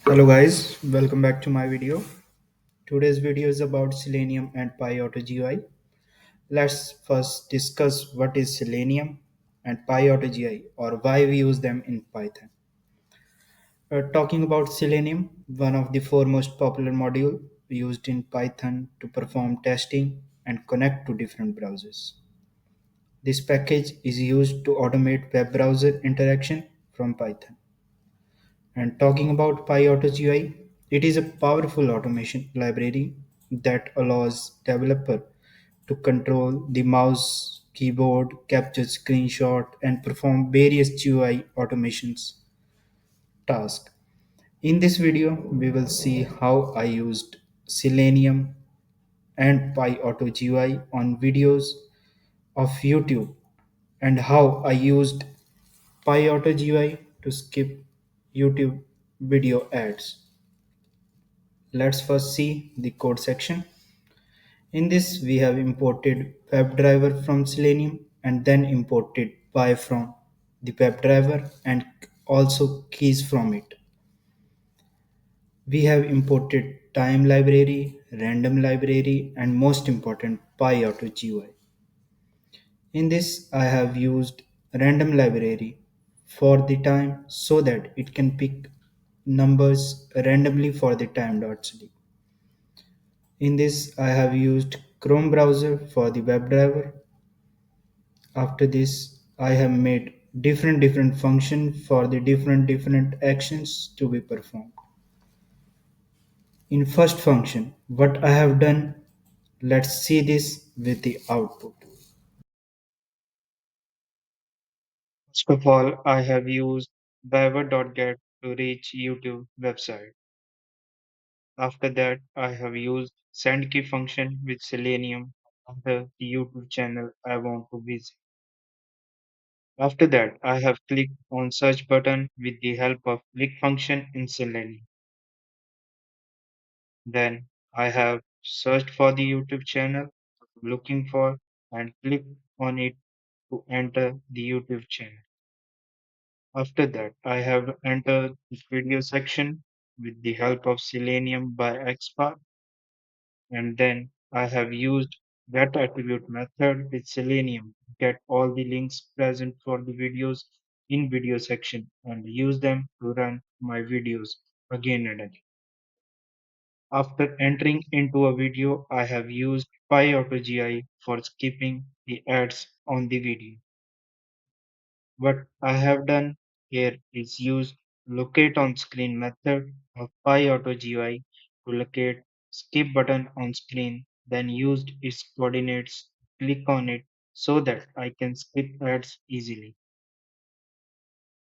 Hello guys, welcome back to my video. Today's video is about Selenium and PyAutoGUI. Let's first discuss what is Selenium and PyAutoGUI or why we use them in Python. Talking about Selenium, one of the foremost popular module used in Python to perform testing and connect to different browsers. This package is used to automate web browser interaction from Python. And talking about PyAutoGUI, it is a powerful automation library that allows developer to control the mouse, keyboard, capture screenshot, and perform various GUI automations tasks. In this video, we will see how I used Selenium and PyAutoGUI on videos of YouTube and how I used PyAutoGUI to skip YouTube video ads. Let's first see the code section. In this, we have imported WebDriver from Selenium and then imported Py from the WebDriver and also keys from it. We have imported time library, random library, and most important, PyAutoGUI. In this, I have used random library for the time so that it can pick numbers randomly for the time.sleep. In this, I have used Chrome browser for the WebDriver. After this, I have made different function for the different actions to be performed. In first function, what I have done, let's see this with the output. First of all, I have used driver.get to reach YouTube website. After that, I have used send key function with Selenium after the YouTube channel I want to visit. After that, I have clicked on search button with the help of click function in Selenium. Then I have searched for the YouTube channel I'm looking for and clicked on it to enter the YouTube channel. After that, I have entered the video section with the help of Selenium by XPath, and then I have used get attribute method with Selenium to get all the links present for the videos in video section and use them to run my videos again and again. After entering into a video, I have used PyAutoGI for skipping the ads on the video. What I have done here is use locate on screen method of PyAutoGUI to locate skip button on screen, then used its coordinates, click on it so that I can skip ads easily.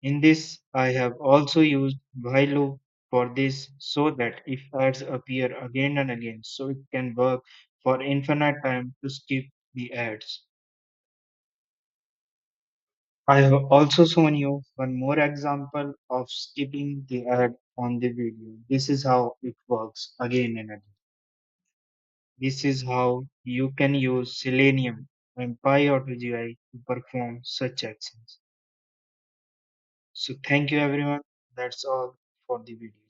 In this, I have also used while loop for this so that if ads appear again and again, so it can work for infinite time to skip the ads. I have also shown you one more example of skipping the ad on the video. This is how it works again and again. This is how you can use Selenium and PyAutoGI to perform such actions. So thank you everyone. That's all for the video.